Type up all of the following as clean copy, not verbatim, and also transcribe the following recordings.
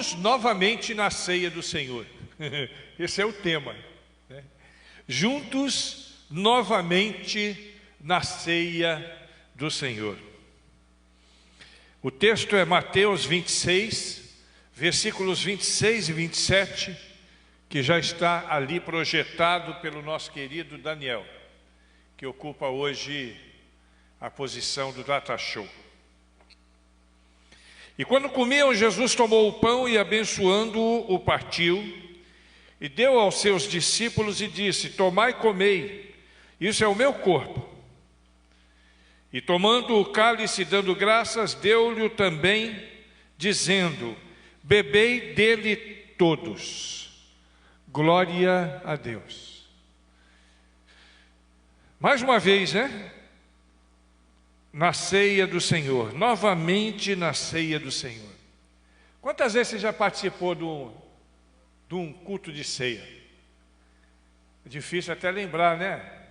juntos novamente na ceia do Senhor. Esse é o tema, né? Juntos novamente na ceia do Senhor. O texto é Mateus 26, versículos 26 e 27, que já está ali projetado pelo nosso querido Daniel, que ocupa hoje a posição do Data Show. E quando comiam, Jesus tomou o pão e, abençoando-o, o partiu e deu aos seus discípulos e disse: tomai e comei, isso é o meu corpo. E tomando o cálice e dando graças, deu-lhe também, dizendo: bebei dele todos, glória a Deus. Mais uma vez, né? Na ceia do Senhor, novamente na ceia do Senhor. Quantas vezes você já participou de um culto de ceia? É difícil até lembrar, né?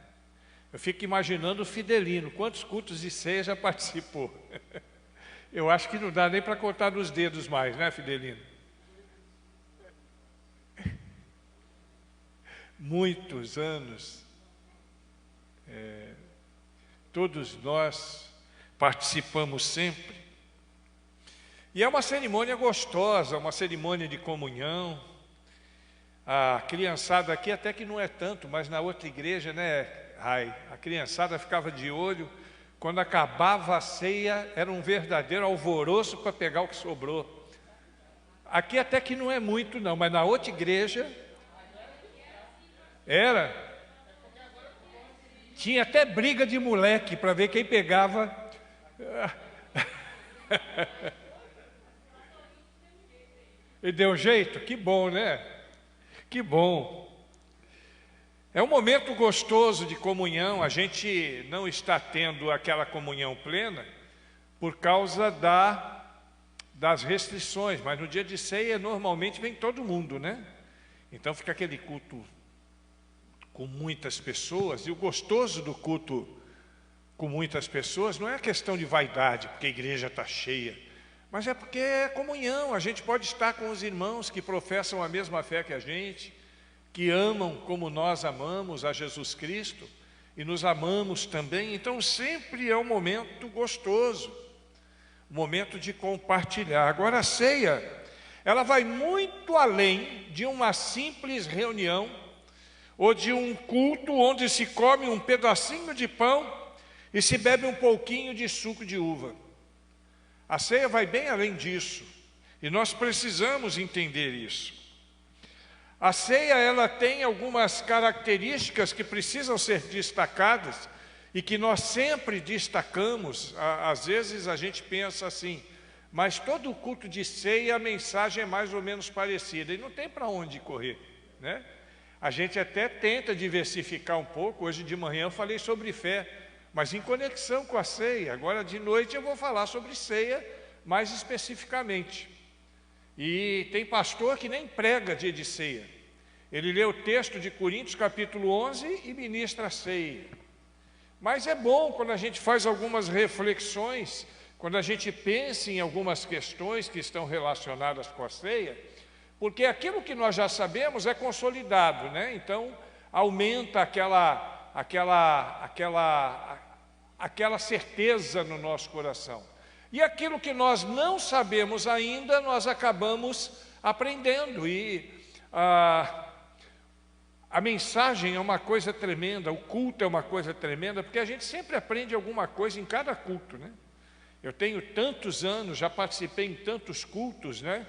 Eu fico imaginando o Fidelino, quantos cultos de ceia já participou? Eu acho que não dá nem para contar nos dedos mais, né, Fidelino? Muitos anos. Todos nós participamos sempre. E é uma cerimônia gostosa, uma cerimônia de comunhão. A criançada aqui até que não é tanto, mas na outra igreja, né? A criançada ficava de olho. Quando acabava a ceia, era um verdadeiro alvoroço para pegar o que sobrou. Aqui até que não é muito não, mas na outra igreja era. Tinha até briga de moleque para ver quem pegava. E deu jeito? Que bom, né? Que bom. É um momento gostoso de comunhão. A gente não está tendo aquela comunhão plena por causa das restrições, mas no dia de ceia normalmente vem todo mundo, né? Então fica aquele culto com muitas pessoas. E o gostoso do culto com muitas pessoas não é questão de vaidade, porque a igreja está cheia, mas é porque é comunhão. A gente pode estar com os irmãos que professam a mesma fé que a gente, que amam como nós amamos a Jesus Cristo e nos amamos também. Então sempre é um momento gostoso, um momento de compartilhar. Agora a ceia, ela vai muito além de uma simples reunião ou de um culto onde se come um pedacinho de pão e se bebe um pouquinho de suco de uva. A ceia vai bem além disso, e nós precisamos entender isso. A ceia, ela tem algumas características que precisam ser destacadas e que nós sempre destacamos. Às vezes a gente pensa assim, mas todo culto de ceia a mensagem é mais ou menos parecida, e não tem para onde correr, né? A gente até tenta diversificar um pouco. Hoje de manhã eu falei sobre fé, mas em conexão com a ceia. Agora de noite eu vou falar sobre ceia mais especificamente. E tem pastor que nem prega dia de ceia. Ele lê o texto de Coríntios capítulo 11 e ministra a ceia. Mas é bom quando a gente faz algumas reflexões, quando a gente pensa em algumas questões que estão relacionadas com a ceia, porque aquilo que nós já sabemos é consolidado, né? Então aumenta aquela certeza no nosso coração. E aquilo que nós não sabemos ainda, nós acabamos aprendendo. E a mensagem é uma coisa tremenda, o culto é uma coisa tremenda, porque a gente sempre aprende alguma coisa em cada culto, né? Eu tenho tantos anos, já participei em tantos cultos, né?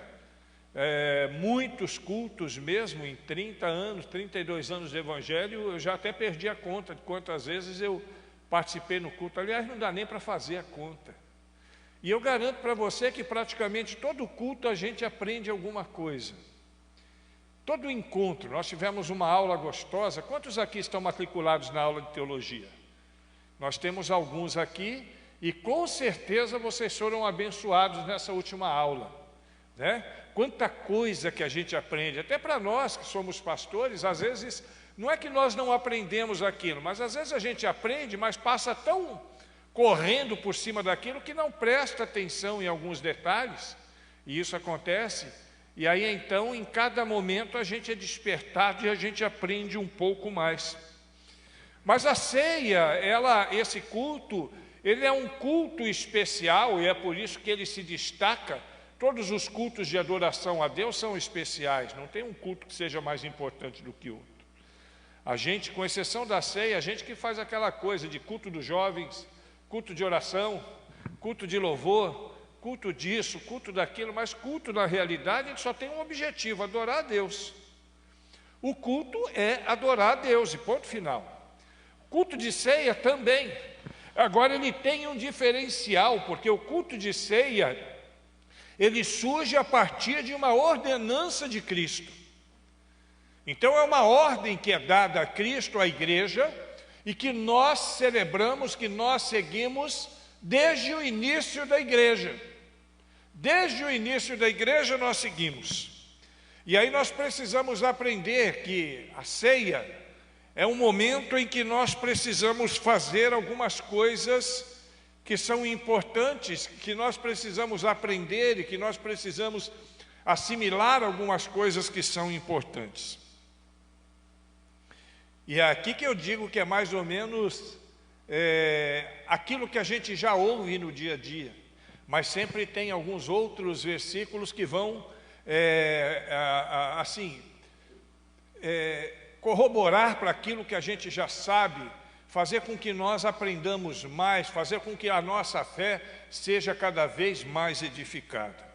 Muitos cultos mesmo, em 30 anos, 32 anos de evangelho, eu já até perdi a conta de quantas vezes eu participei no culto. Aliás, não dá nem para fazer a conta. E eu garanto para você que praticamente todo culto a gente aprende alguma coisa. Todo encontro, nós tivemos uma aula gostosa. Quantos aqui estão matriculados na aula de teologia? Nós temos alguns aqui e com certeza vocês foram abençoados nessa última aula, né? Quanta coisa que a gente aprende, até para nós que somos pastores, às vezes, não é que nós não aprendemos aquilo, mas às vezes a gente aprende, mas passa tão correndo por cima daquilo que não presta atenção em alguns detalhes, e isso acontece. E aí então, em cada momento, a gente é despertado e a gente aprende um pouco mais. Mas a ceia, esse culto, ele é um culto especial, e é por isso que ele se destaca. Todos os cultos de adoração a Deus são especiais, não tem um culto que seja mais importante do que outro. A gente, com exceção da ceia, a gente que faz aquela coisa de culto dos jovens, culto de oração, culto de louvor, culto disso, culto daquilo, mas culto na realidade a gente só tem um objetivo: adorar a Deus. O culto é adorar a Deus, e ponto final. Culto de ceia também. Agora ele tem um diferencial, porque o culto de ceia, ele surge a partir de uma ordenança de Cristo. Então é uma ordem que é dada a Cristo, à igreja, e que nós celebramos, que nós seguimos desde o início da igreja. Desde o início da igreja nós seguimos. E aí nós precisamos aprender que a ceia é um momento em que nós precisamos fazer algumas coisas que são importantes, que nós precisamos aprender e que nós precisamos assimilar algumas coisas que são importantes. E é aqui que eu digo que é mais ou menos aquilo que a gente já ouve no dia a dia, mas sempre tem alguns outros versículos que vão corroborar para aquilo que a gente já sabe, fazer com que nós aprendamos mais, fazer com que a nossa fé seja cada vez mais edificada.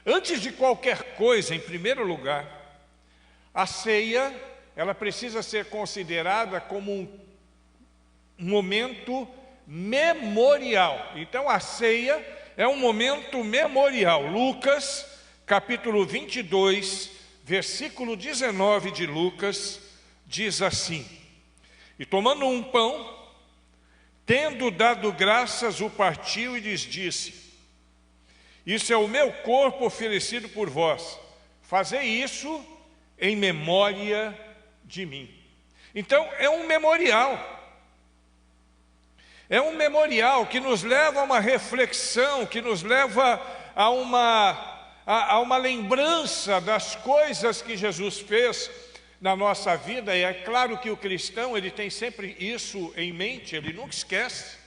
Antes de qualquer coisa, em primeiro lugar, a ceia, ela precisa ser considerada como um momento memorial. Então a ceia é um momento memorial. Lucas, capítulo 22, versículo 19 de Lucas, diz assim: e tomando um pão, tendo dado graças, o partiu e lhes disse: isso é o meu corpo oferecido por vós, fazei isso em memória de mim. Então é um memorial. É um memorial que nos leva a uma reflexão, que nos leva a uma lembrança das coisas que Jesus fez na nossa vida. E é claro que o cristão, ele tem sempre isso em mente, ele nunca esquece.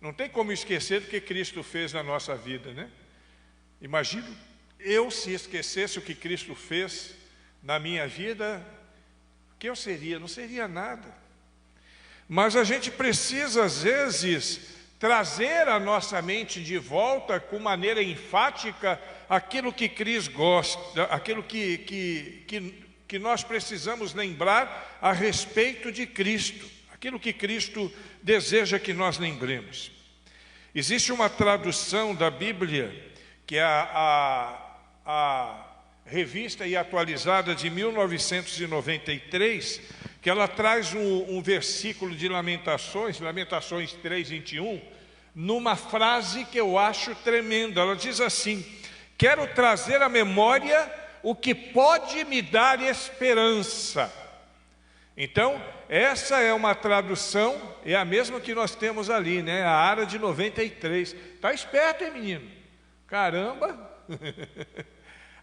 Não tem como esquecer do que Cristo fez na nossa vida, né? Imagino eu, se esquecesse o que Cristo fez na minha vida, o que eu seria? Não seria nada. Mas a gente precisa, às vezes, trazer a nossa mente de volta com maneira enfática aquilo que Cristo gosta, aquilo que nós precisamos lembrar a respeito de Cristo, aquilo que Cristo deseja que nós lembremos. Existe uma tradução da Bíblia, que é a revista e atualizada de 1993, que ela traz um versículo de Lamentações 3:21, numa frase que eu acho tremenda. Ela diz assim: quero trazer à memória o que pode me dar esperança. Então, essa é uma tradução, é a mesma que nós temos ali, né? A Ara de 93. Está esperto, hein, menino? Caramba!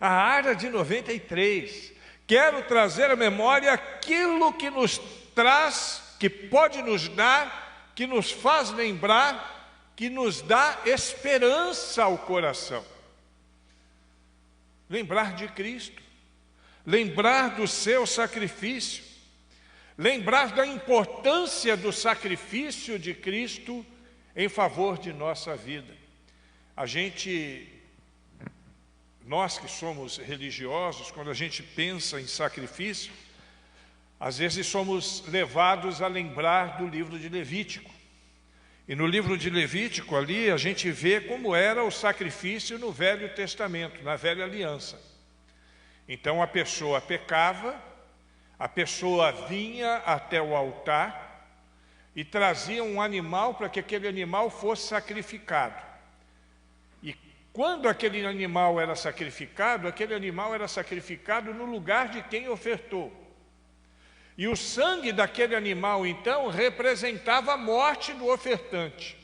A Ara de 93. Quero trazer à memória aquilo que nos traz, que pode nos dar, que nos faz lembrar, que nos dá esperança ao coração. Lembrar de Cristo, lembrar do seu sacrifício, lembrar da importância do sacrifício de Cristo em favor de nossa vida. Nós que somos religiosos, quando a gente pensa em sacrifício, às vezes somos levados a lembrar do livro de Levítico. E no livro de Levítico ali a gente vê como era o sacrifício no Velho Testamento, na Velha Aliança. Então a pessoa pecava, a pessoa vinha até o altar e trazia um animal para que aquele animal fosse sacrificado. E quando aquele animal era sacrificado no lugar de quem ofertou. E o sangue daquele animal, então, representava a morte do ofertante.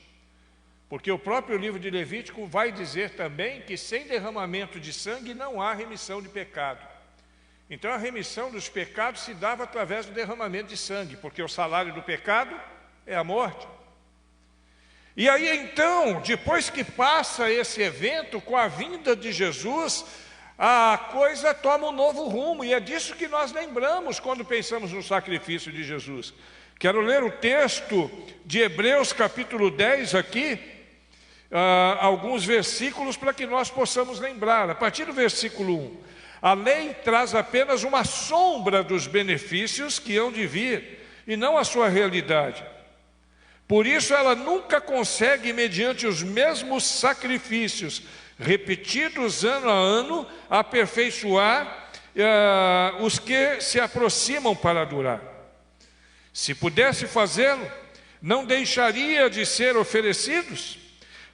Porque o próprio livro de Levítico vai dizer também que sem derramamento de sangue não há remissão de pecado. Então a remissão dos pecados se dava através do derramamento de sangue, porque o salário do pecado é a morte. E aí então, depois que passa esse evento, com a vinda de Jesus, a coisa toma um novo rumo, e é disso que nós lembramos quando pensamos no sacrifício de Jesus. Quero ler o texto de Hebreus capítulo 10 aqui, alguns versículos para que nós possamos lembrar. A partir do versículo 1, a lei traz apenas uma sombra dos benefícios que hão de vir, e não a sua realidade. Por isso ela nunca consegue, mediante os mesmos sacrifícios, repetidos ano a ano, aperfeiçoar os que se aproximam para adorar. Se pudesse fazê-lo, não deixaria de ser oferecidos,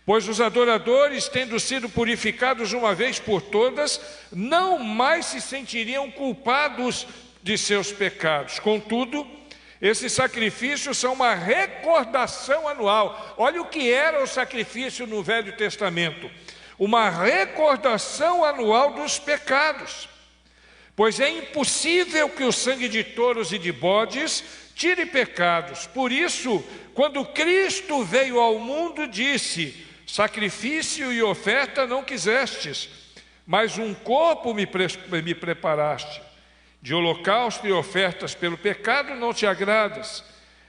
pois os adoradores, tendo sido purificados uma vez por todas, não mais se sentiriam culpados de seus pecados. Contudo, esses sacrifícios são uma recordação anual. Olha o que era o sacrifício no Velho Testamento: uma recordação anual dos pecados. Pois é impossível que o sangue de touros e de bodes tire pecados. Por isso, quando Cristo veio ao mundo, disse: sacrifício e oferta não quisestes, mas um corpo me preparaste. De holocausto e ofertas pelo pecado não te agradas.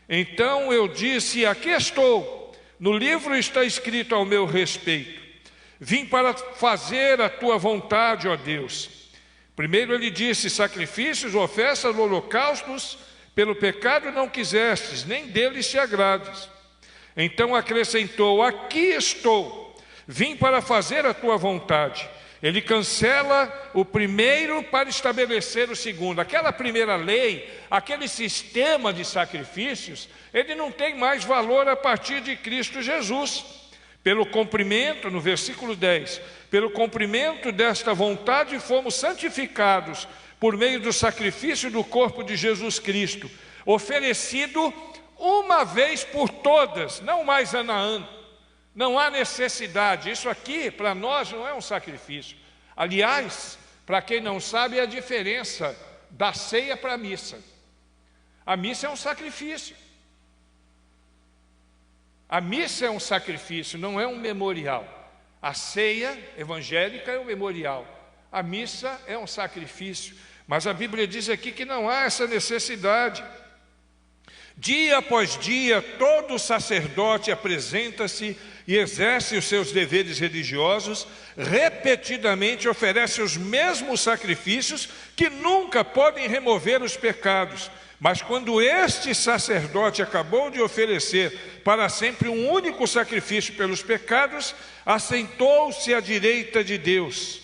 Então eu disse: aqui estou, no livro está escrito ao meu respeito. Vim para fazer a tua vontade, ó Deus. Primeiro ele disse: sacrifícios, ofertas, holocaustos pelo pecado não quisestes, nem deles te agrades. Então acrescentou: aqui estou, vim para fazer a tua vontade. Ele cancela o primeiro para estabelecer o segundo. Aquela primeira lei, aquele sistema de sacrifícios, ele não tem mais valor a partir de Cristo Jesus. Pelo cumprimento, no versículo 10, pelo cumprimento desta vontade fomos santificados por meio do sacrifício do corpo de Jesus Cristo, oferecido uma vez por todas, não mais ano a ano. Não há necessidade. Isso aqui para nós não é um sacrifício. Aliás, para quem não sabe, é a diferença da ceia para a missa. A missa é um sacrifício. A missa é um sacrifício, não é um memorial. A ceia evangélica é um memorial. A missa é um sacrifício. Mas a Bíblia diz aqui que não há essa necessidade. Dia após dia, todo sacerdote apresenta-se e exerce os seus deveres religiosos, repetidamente oferece os mesmos sacrifícios que nunca podem remover os pecados. Mas quando este sacerdote acabou de oferecer para sempre um único sacrifício pelos pecados, assentou-se à direita de Deus.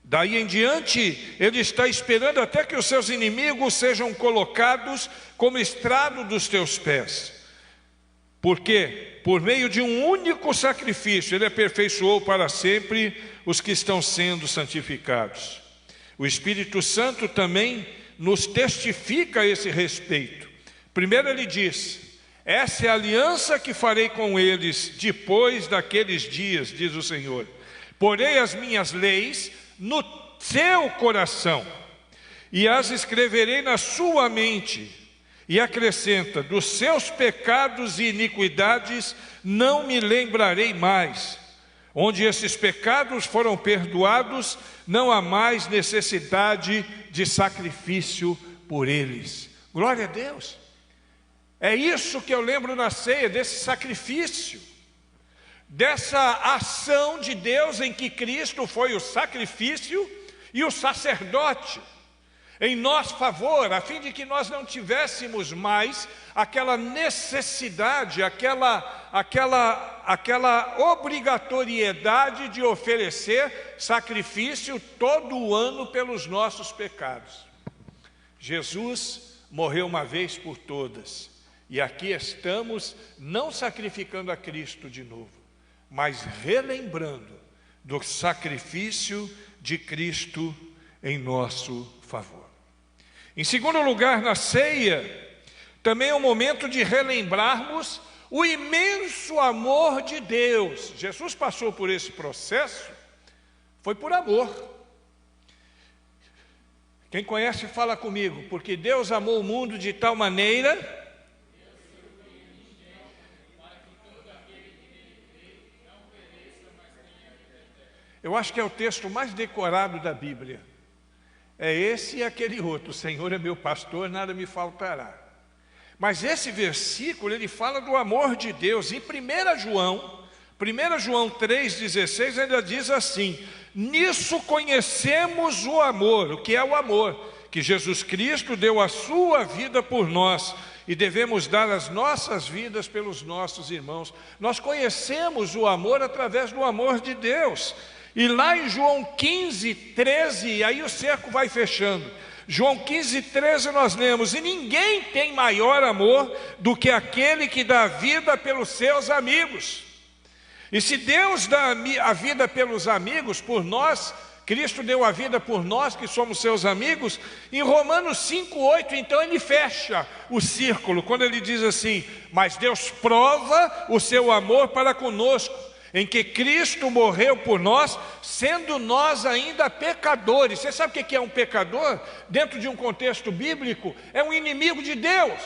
Daí em diante, ele está esperando até que os seus inimigos sejam colocados como estrado dos teus pés. Porque, por meio de um único sacrifício, ele aperfeiçoou para sempre os que estão sendo santificados. O Espírito Santo também nos testifica a esse respeito. Primeiro ele diz: essa é a aliança que farei com eles depois daqueles dias, diz o Senhor. Porei as minhas leis no seu coração e as escreverei na sua mente. E acrescenta: dos seus pecados e iniquidades não me lembrarei mais. Onde esses pecados foram perdoados, não há mais necessidade de sacrifício por eles. Glória a Deus. É isso que eu lembro na ceia, desse sacrifício, dessa ação de Deus em que Cristo foi o sacrifício e o sacerdote em nosso favor, a fim de que nós não tivéssemos mais aquela necessidade, aquela obrigatoriedade de oferecer sacrifício todo o ano pelos nossos pecados. Jesus morreu uma vez por todas, e aqui estamos não sacrificando a Cristo de novo, mas relembrando do sacrifício de Cristo em nosso favor. Em segundo lugar, na ceia, também é um momento de relembrarmos o imenso amor de Deus. Jesus passou por esse processo, foi por amor. Quem conhece, fala comigo. Porque Deus amou o mundo de tal maneira... Eu acho que é o texto mais decorado da Bíblia. É esse e aquele outro. O Senhor é meu pastor, nada me faltará. Mas esse versículo, ele fala do amor de Deus. Em 1 João 3,16, ainda diz assim: nisso conhecemos o amor. O que é o amor? Que Jesus Cristo deu a sua vida por nós, e devemos dar as nossas vidas pelos nossos irmãos. Nós conhecemos o amor através do amor de Deus. E lá em João 15:13, aí o cerco vai fechando. João 15:13 nós lemos: e ninguém tem maior amor do que aquele que dá a vida pelos seus amigos. E se Deus dá a vida pelos amigos, por nós, Cristo deu a vida por nós que somos seus amigos. Em Romanos 5:8, então ele fecha o círculo, quando ele diz assim: mas Deus prova o seu amor para conosco, em que Cristo morreu por nós, sendo nós ainda pecadores. Você sabe o que é um pecador? Dentro de um contexto bíblico, é um inimigo de Deus.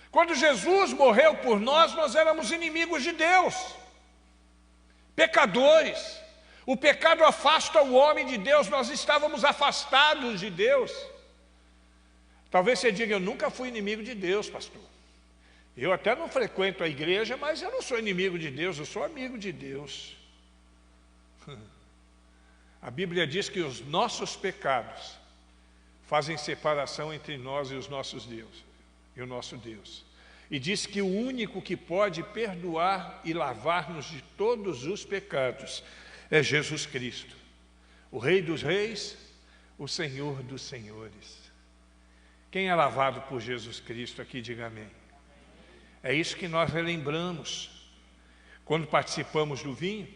Quando Jesus morreu por nós, nós éramos inimigos de Deus, pecadores. O pecado afasta o homem de Deus, nós estávamos afastados de Deus. Talvez você diga: eu nunca fui inimigo de Deus, pastor. Eu até não frequento a igreja, mas eu não sou inimigo de Deus, eu sou amigo de Deus. A Bíblia diz que os nossos pecados fazem separação entre nós e os nossos deuses, e o nosso Deus. E diz que o único que pode perdoar e lavar-nos de todos os pecados é Jesus Cristo, o Rei dos Reis, o Senhor dos Senhores. Quem é lavado por Jesus Cristo aqui, diga amém. É isso que nós relembramos. Quando participamos do vinho,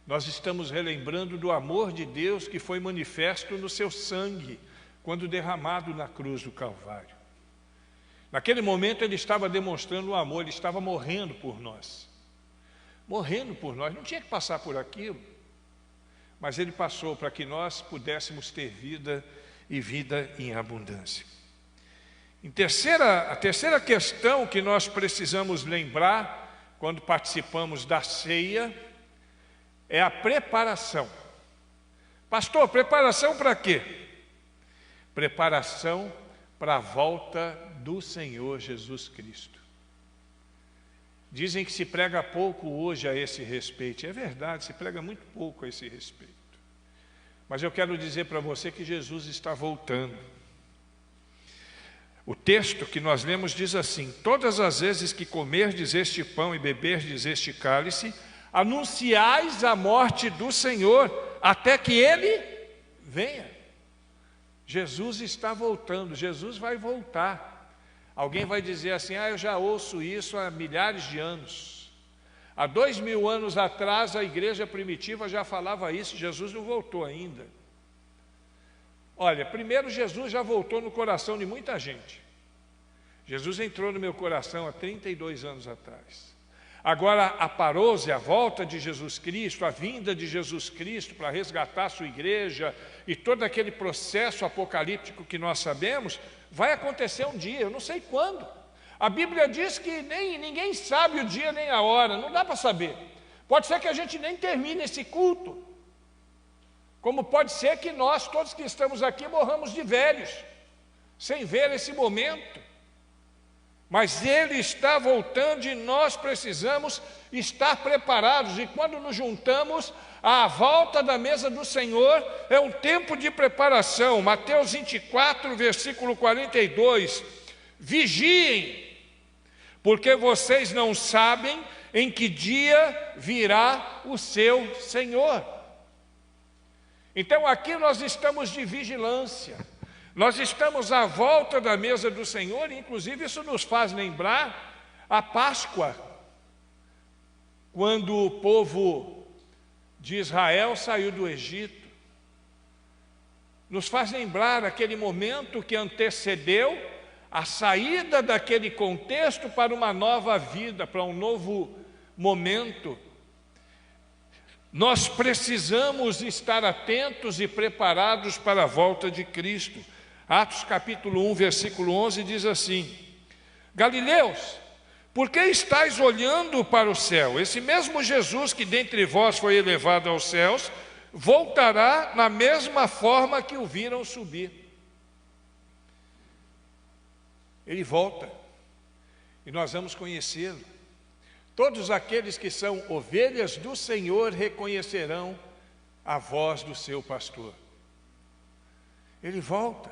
nós estamos relembrando do amor de Deus que foi manifesto no seu sangue, quando derramado na cruz do Calvário. Naquele momento ele estava demonstrando o amor, ele estava morrendo por nós. Morrendo por nós, não tinha que passar por aquilo. Mas ele passou para que nós pudéssemos ter vida e vida em abundância. A terceira questão que nós precisamos lembrar quando participamos da ceia é a preparação. Pastor, preparação para quê? Preparação para a volta do Senhor Jesus Cristo. Dizem que se prega pouco hoje a esse respeito. É verdade, se prega muito pouco a esse respeito. Mas eu quero dizer para você que Jesus está voltando. O texto que nós lemos diz assim: todas as vezes que comerdes este pão e beberdes este cálice, anunciais a morte do Senhor, até que Ele venha. Jesus está voltando, Jesus vai voltar. Alguém vai dizer assim: eu já ouço isso há milhares de anos. Há 2000 anos atrás a igreja primitiva já falava isso, Jesus não voltou ainda. Olha, primeiro Jesus já voltou no coração de muita gente. Jesus entrou no meu coração há 32 anos atrás. Agora a parousia, a volta de Jesus Cristo, a vinda de Jesus Cristo para resgatar a sua igreja e todo aquele processo apocalíptico que nós sabemos, vai acontecer um dia, eu não sei quando. A Bíblia diz que ninguém sabe o dia nem a hora, não dá para saber. Pode ser que a gente nem termine esse culto, como pode ser que nós, todos que estamos aqui, morramos de velhos, sem ver esse momento. Mas Ele está voltando e nós precisamos estar preparados. E quando nos juntamos à volta da mesa do Senhor, é um tempo de preparação. Mateus 24, versículo 42. Vigiem, porque vocês não sabem em que dia virá o seu Senhor. Então aqui nós estamos de vigilância. Nós estamos à volta da mesa do Senhor, e inclusive isso nos faz lembrar a Páscoa, quando o povo de Israel saiu do Egito. Nos faz lembrar aquele momento que antecedeu a saída daquele contexto para uma nova vida, para um novo momento. Nós precisamos estar atentos e preparados para a volta de Cristo. Atos capítulo 1, versículo 11 diz assim: Galileus, por que estáis olhando para o céu? Esse mesmo Jesus que dentre vós foi elevado aos céus, voltará na mesma forma que o viram subir. Ele volta, e nós vamos conhecê-lo. Todos aqueles que são ovelhas do Senhor reconhecerão a voz do seu pastor. Ele volta.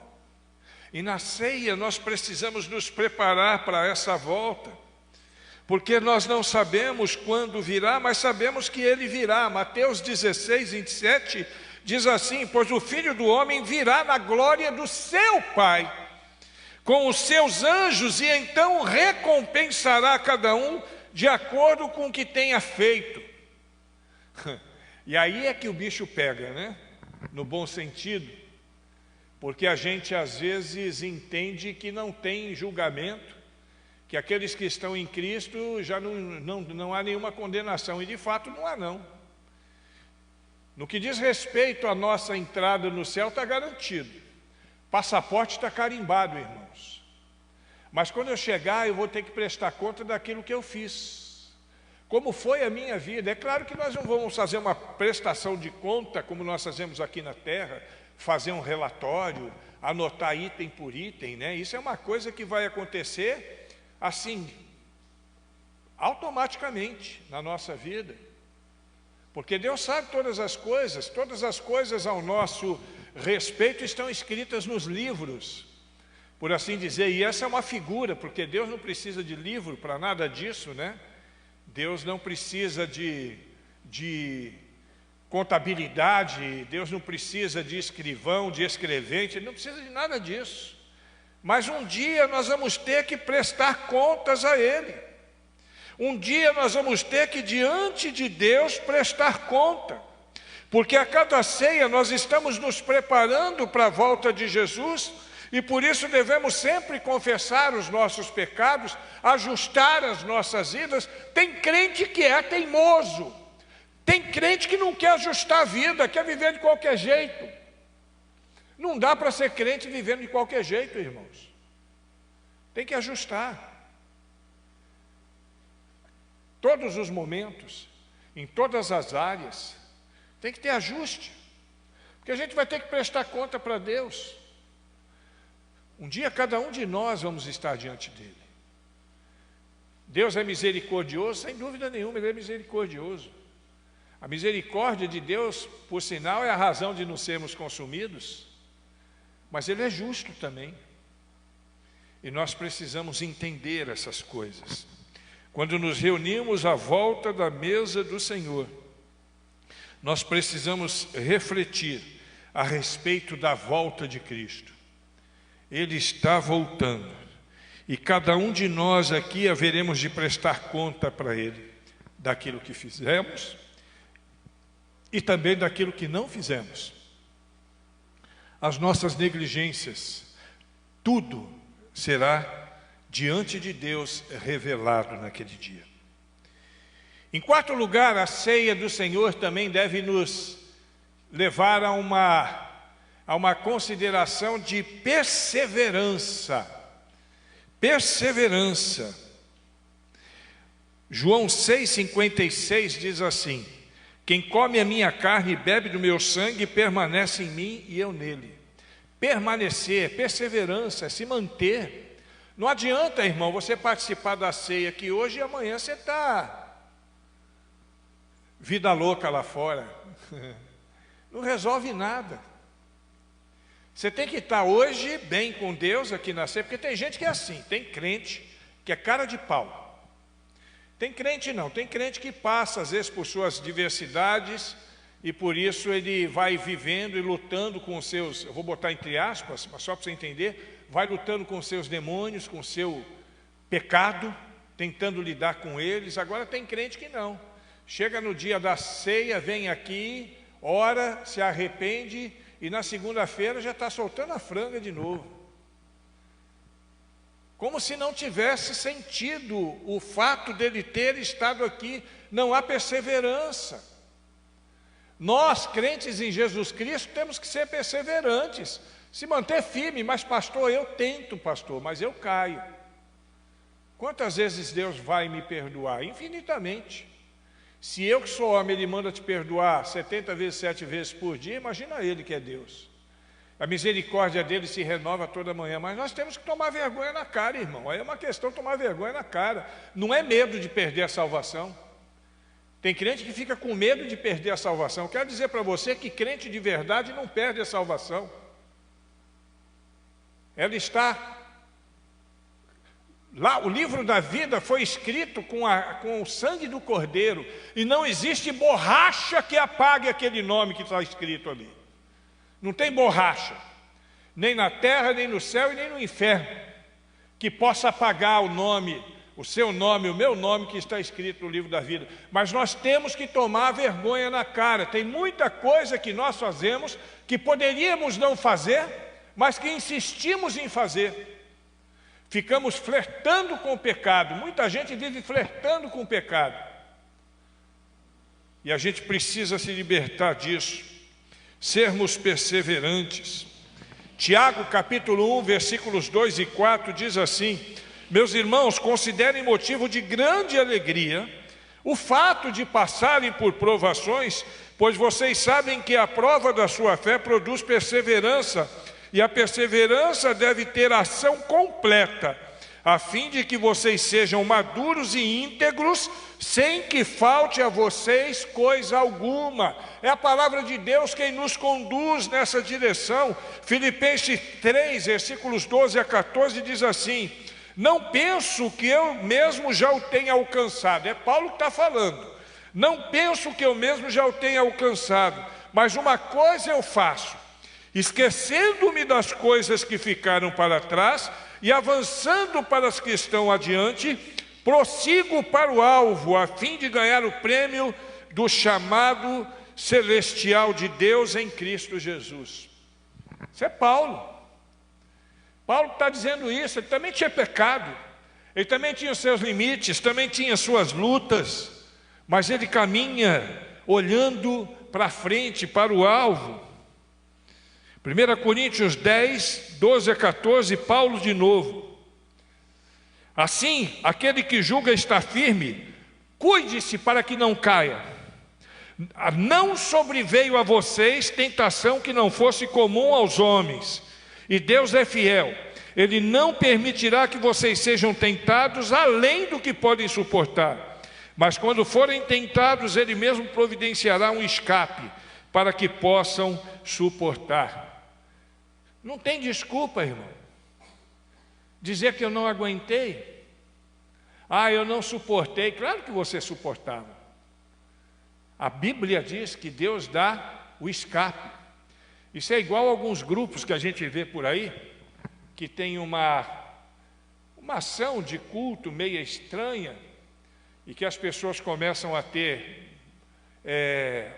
E na ceia nós precisamos nos preparar para essa volta, porque nós não sabemos quando virá, mas sabemos que ele virá. Mateus 16, 27 diz assim: pois o Filho do Homem virá na glória do seu Pai, com os seus anjos, e então recompensará cada um de acordo com o que tenha feito. E aí é que o bicho pega, né? No bom sentido, porque a gente às vezes entende que não tem julgamento, que aqueles que estão em Cristo já não há nenhuma condenação, e de fato não há não. No que diz respeito à nossa entrada no céu, está garantido. Passaporte está carimbado, irmãos. Mas quando eu chegar, eu vou ter que prestar conta daquilo que eu fiz. Como foi a minha vida? É claro que nós não vamos fazer uma prestação de conta, como nós fazemos aqui na terra, fazer um relatório, anotar item por item, né? Isso é uma coisa que vai acontecer assim, automaticamente na nossa vida. Porque Deus sabe todas as coisas ao nosso respeito estão escritas nos livros, por assim dizer, e essa é uma figura, porque Deus não precisa de livro para nada disso, né? Deus não precisa de contabilidade, Deus não precisa de escrivão, de escrevente, Ele não precisa de nada disso. Mas um dia nós vamos ter que prestar contas a Ele. Um dia nós vamos ter que, diante de Deus, prestar conta. Porque a cada ceia nós estamos nos preparando para a volta de Jesus, e por isso devemos sempre confessar os nossos pecados, ajustar as nossas vidas. Tem crente que é teimoso, tem crente que não quer ajustar a vida, quer viver de qualquer jeito. Não dá para ser crente vivendo de qualquer jeito, irmãos. Tem que ajustar. Todos os momentos, em todas as áreas, tem que ter ajuste. Porque a gente vai ter que prestar conta para Deus. Um dia cada um de nós vamos estar diante dele. Deus é misericordioso? Sem dúvida nenhuma, Ele é misericordioso. A misericórdia de Deus, por sinal, é a razão de não sermos consumidos. Mas Ele é justo também. E nós precisamos entender essas coisas. Quando nos reunimos à volta da mesa do Senhor, nós precisamos refletir a respeito da volta de Cristo. Ele está voltando, e cada um de nós aqui haveremos de prestar conta para Ele, daquilo que fizemos, e também daquilo que não fizemos. As nossas negligências, tudo será diante de Deus revelado naquele dia. Em quarto lugar, a ceia do Senhor também deve nos levar a uma consideração de perseverança. Perseverança. João 6,56 diz assim: quem come a minha carne e bebe do meu sangue permanece em mim e eu nele. Permanecer, perseverança, se manter. Não adianta, irmão, você participar da ceia aqui hoje e amanhã você está vida louca lá fora. Não resolve nada. Você tem que estar hoje bem com Deus aqui na ceia, porque tem gente que é assim, tem crente que é cara de pau. Tem crente não, tem crente que passa às vezes por suas diversidades e por isso ele vai vivendo e lutando com os seus, eu vou botar entre aspas, mas só para você entender, vai lutando com os seus demônios, com o seu pecado, tentando lidar com eles. Agora tem crente que não. Chega no dia da ceia, vem aqui, ora, se arrepende e na segunda-feira já está soltando a franga de novo. como se não tivesse sentido o fato dele ter estado aqui. Não há perseverança. Nós, crentes em Jesus Cristo, temos que ser perseverantes, se manter firme. Mas pastor, eu tento, pastor, mas eu caio. Quantas vezes Deus vai me perdoar? Infinitamente. Se eu que sou homem, Ele manda te perdoar 70 vezes, 7 vezes por dia, imagina Ele que é Deus. A misericórdia dele se renova toda manhã, mas nós temos que tomar vergonha na cara, irmão. Aí é uma questão de tomar vergonha na cara. Não é medo de perder a salvação. Tem crente que fica com medo de perder a salvação. Eu quero dizer para você que crente de verdade não perde a salvação. Ela está lá, o livro da vida foi escrito com o sangue do Cordeiro, e não existe borracha que apague aquele nome que está escrito ali. Não tem borracha, nem na terra, nem no céu e nem no inferno, que possa apagar o nome, o seu nome, o meu nome que está escrito no livro da vida. Mas nós temos que tomar vergonha na cara. Tem muita coisa que nós fazemos que poderíamos não fazer, mas que insistimos em fazer. Ficamos flertando com o pecado. Muita gente vive flertando com o pecado. E a gente precisa se libertar disso. Sermos perseverantes. Tiago capítulo 1, versículos 2 e 4 diz assim: meus irmãos, considerem motivo de grande alegria o fato de passarem por provações, pois vocês sabem que a prova da sua fé produz perseverança, e a perseverança deve ter ação completa, a fim de que vocês sejam maduros e íntegros, sem que falte a vocês coisa alguma. É a palavra de Deus quem nos conduz nessa direção. Filipenses 3, versículos 12 a 14 diz assim: não penso que eu mesmo já o tenha alcançado. É Paulo que está falando. Não penso que eu mesmo já o tenha alcançado, mas uma coisa eu faço, esquecendo-me das coisas que ficaram para trás e avançando para as que estão adiante, prossigo para o alvo, a fim de ganhar o prêmio do chamado celestial de Deus em Cristo Jesus. Isso é Paulo. Paulo está dizendo isso. Ele também tinha pecado, ele também tinha os seus limites, também tinha suas lutas, mas ele caminha olhando para frente, para o alvo. 1 Coríntios 10, 12 a 14, Paulo de novo: assim, aquele que julga estar firme, cuide-se para que não caia. Não sobreveio a vocês tentação que não fosse comum aos homens, e Deus é fiel. Ele não permitirá que vocês sejam tentados além do que podem suportar, mas quando forem tentados, Ele mesmo providenciará um escape para que possam suportar. Não tem desculpa, irmão, dizer que eu não aguentei. Eu não suportei. Claro que você suportava. A Bíblia diz que Deus dá o escape. Isso é igual a alguns grupos que a gente vê por aí, que tem uma ação de culto meia estranha, e que as pessoas começam a ter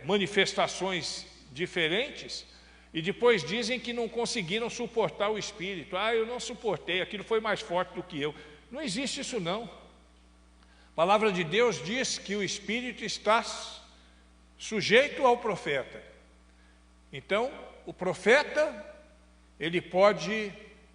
manifestações diferentes, e depois dizem que não conseguiram suportar o Espírito. Eu não suportei, aquilo foi mais forte do que eu. Não existe isso não. A palavra de Deus diz que o Espírito está sujeito ao profeta. Então, o profeta, ele pode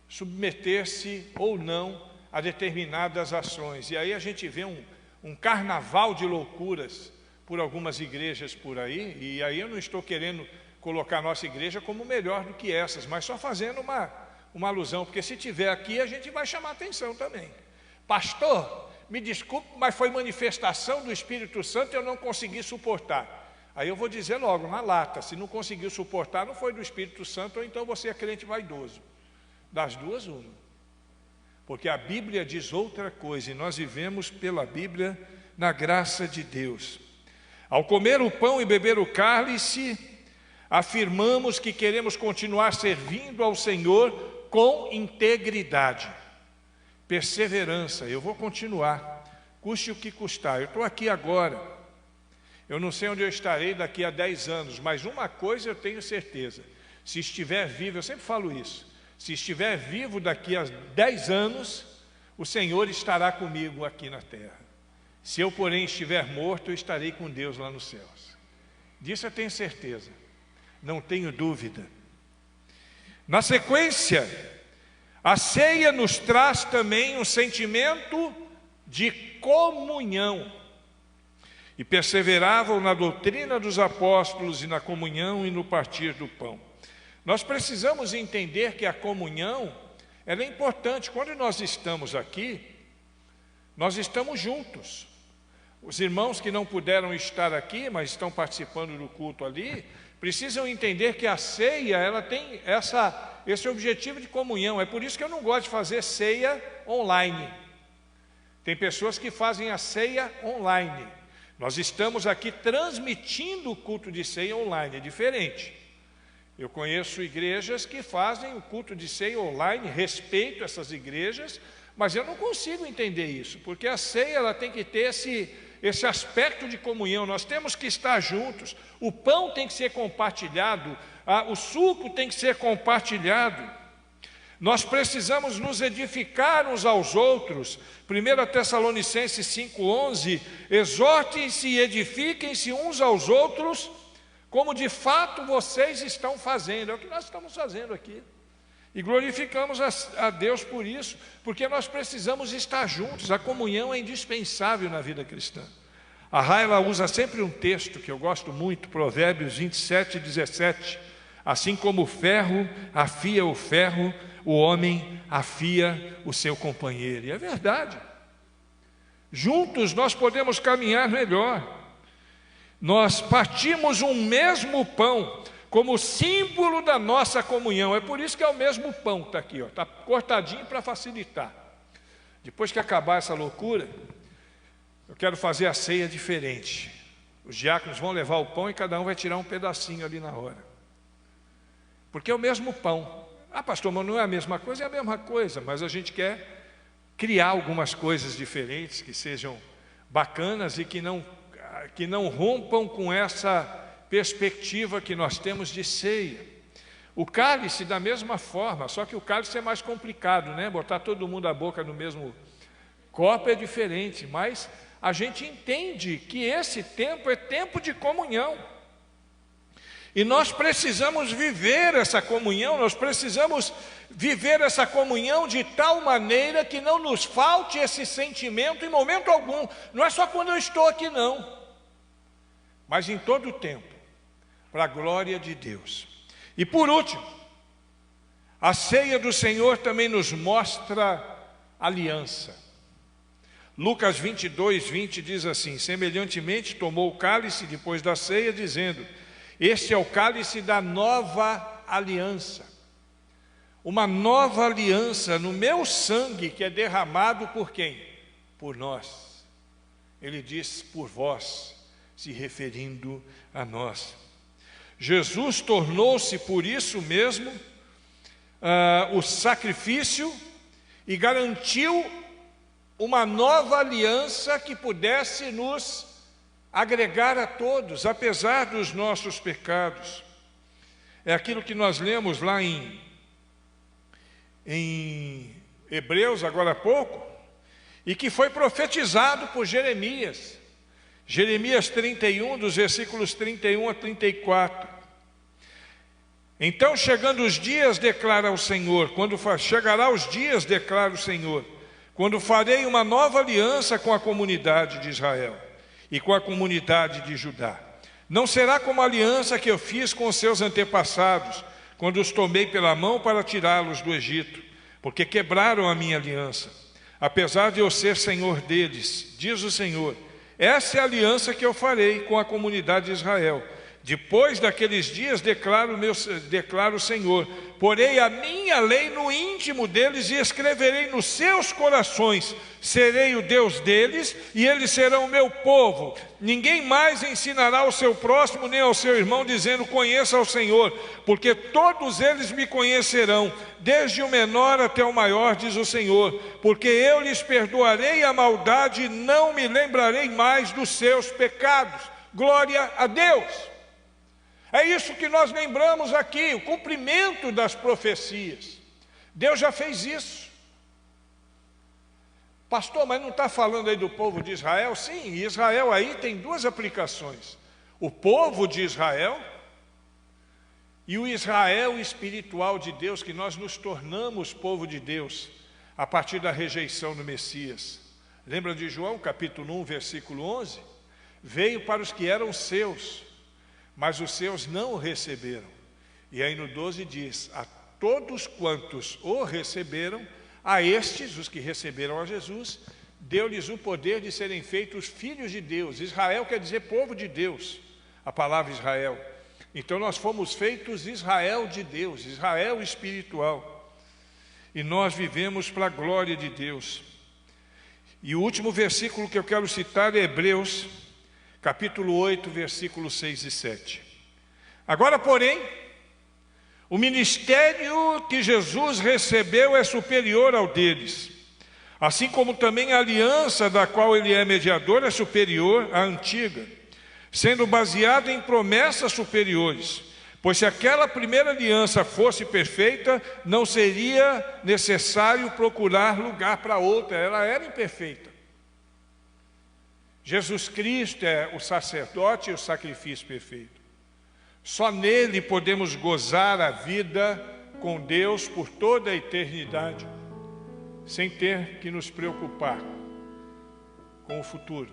submeter-se ou não a determinadas ações. E aí a gente vê um carnaval de loucuras por algumas igrejas por aí, e aí eu não estou querendo colocar a nossa igreja como melhor do que essas, mas só fazendo uma alusão, porque se tiver aqui a gente vai chamar atenção também. Pastor, me desculpe, mas foi manifestação do Espírito Santo e eu não consegui suportar. Aí eu vou dizer logo, na lata, se não conseguiu suportar, não foi do Espírito Santo, ou então você é crente vaidoso. Das duas, uma. Porque a Bíblia diz outra coisa, e nós vivemos pela Bíblia na graça de Deus. Ao comer o pão e beber o cálice, afirmamos que queremos continuar servindo ao Senhor com integridade, perseverança. Eu vou continuar, custe o que custar. Eu estou aqui agora, eu não sei onde eu estarei daqui a 10 anos, mas uma coisa eu tenho certeza: se estiver vivo, eu sempre falo isso, se estiver vivo daqui a 10 anos, o Senhor estará comigo aqui na terra. Se eu, porém, estiver morto, eu estarei com Deus lá nos céus. Disso eu tenho certeza, não tenho dúvida. Na sequência, a ceia nos traz também um sentimento de comunhão. E perseveravam na doutrina dos apóstolos e na comunhão e no partir do pão. Nós precisamos entender que a comunhão, ela é importante. Quando nós estamos aqui, nós estamos juntos. Os irmãos que não puderam estar aqui, mas estão participando do culto ali, precisam entender que a ceia, ela tem esse objetivo de comunhão. É por isso que eu não gosto de fazer ceia online. Tem pessoas que fazem a ceia online. Nós estamos aqui transmitindo o culto de ceia online, é diferente. Eu conheço igrejas que fazem o culto de ceia online, respeito essas igrejas, mas eu não consigo entender isso, porque a ceia ela tem que ter esse aspecto de comunhão. Nós temos que estar juntos, o pão tem que ser compartilhado, o suco tem que ser compartilhado. Nós precisamos nos edificar uns aos outros. 1 Tessalonicenses 5,11, exortem-se e edifiquem-se uns aos outros, como de fato vocês estão fazendo. É o que nós estamos fazendo aqui. E glorificamos a Deus por isso, porque nós precisamos estar juntos. A comunhão é indispensável na vida cristã. A Raila usa sempre um texto que eu gosto muito, Provérbios 27:17. Assim como o ferro afia o ferro, o homem afia o seu companheiro. E é verdade. Juntos nós podemos caminhar melhor. Nós partimos um mesmo pão como símbolo da nossa comunhão. É por isso que é o mesmo pão que está aqui, está cortadinho para facilitar. Depois que acabar essa loucura, eu quero fazer a ceia diferente. Os diáconos vão levar o pão e cada um vai tirar um pedacinho ali na hora. Porque é o mesmo pão. Ah, pastor, mas não é a mesma coisa? É a mesma coisa, mas a gente quer criar algumas coisas diferentes, que sejam bacanas e que não rompam com essa perspectiva que nós temos de ceia. O cálice da mesma forma, só que o cálice é mais complicado, né? Botar todo mundo a boca no mesmo copo é diferente, mas a gente entende que esse tempo é tempo de comunhão. E nós precisamos viver essa comunhão, nós precisamos viver essa comunhão de tal maneira que não nos falte esse sentimento em momento algum. Não é só quando eu estou aqui não, mas em todo o tempo, para a glória de Deus. E por último, a ceia do Senhor também nos mostra aliança. Lucas 22:20 diz assim: semelhantemente tomou o cálice depois da ceia, dizendo: este é o cálice da nova aliança. Uma nova aliança no meu sangue, que é derramado por quem? Por nós. Ele diz por vós, se referindo a nós. Jesus tornou-se por isso mesmo o sacrifício e garantiu uma nova aliança que pudesse nos agregar a todos, apesar dos nossos pecados. É aquilo que nós lemos lá em Hebreus, agora há pouco, e que foi profetizado por Jeremias. Jeremias 31, dos versículos 31 a 34. Então, chegando os dias, declara o Senhor, chegará os dias, declara o Senhor, quando farei uma nova aliança com a comunidade de Israel e com a comunidade de Judá. Não será como a aliança que eu fiz com os seus antepassados, quando os tomei pela mão para tirá-los do Egito, porque quebraram a minha aliança, apesar de eu ser Senhor deles, diz o Senhor. Essa é a aliança que eu farei com a comunidade de Israel. Depois daqueles dias, declaro o Senhor, porei a minha lei no íntimo deles e escreverei nos seus corações. Serei o Deus deles e eles serão o meu povo. Ninguém mais ensinará ao seu próximo nem ao seu irmão, dizendo: conheça ao Senhor, porque todos eles me conhecerão, desde o menor até o maior, diz o Senhor, porque eu lhes perdoarei a maldade e não me lembrarei mais dos seus pecados. Glória a Deus! É isso que nós lembramos aqui, o cumprimento das profecias. Deus já fez isso. Pastor, mas não está falando aí do povo de Israel? Sim, Israel aí tem duas aplicações. O povo de Israel e o Israel espiritual de Deus, que nós nos tornamos povo de Deus a partir da rejeição do Messias. Lembra de João, capítulo 1, versículo 11? Veio para os que eram seus, mas os seus não o receberam. E aí no 12 diz, a todos quantos o receberam, a estes, os que receberam a Jesus, deu-lhes o poder de serem feitos filhos de Deus. Israel quer dizer povo de Deus, a palavra Israel. Então nós fomos feitos Israel de Deus, Israel espiritual. E nós vivemos para a glória de Deus. E o último versículo que eu quero citar é Hebreus, capítulo 8, versículos 6 e 7. Agora, porém, o ministério que Jesus recebeu é superior ao deles, assim como também a aliança da qual ele é mediador é superior à antiga, sendo baseado em promessas superiores. Pois se aquela primeira aliança fosse perfeita, não seria necessário procurar lugar para outra, ela era imperfeita. Jesus Cristo é o sacerdote e o sacrifício perfeito. Só nele podemos gozar a vida com Deus por toda a eternidade, sem ter que nos preocupar com o futuro,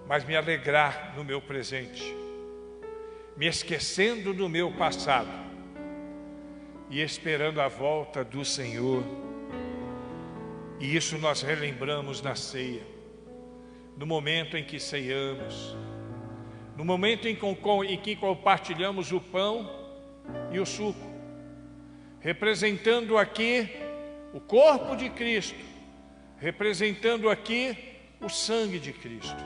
mas me alegrar no meu presente, me esquecendo do meu passado e esperando a volta do Senhor. E isso nós relembramos na ceia, no momento em que ceiamos, no momento em que compartilhamos o pão e o suco, representando aqui o corpo de Cristo, representando aqui o sangue de Cristo.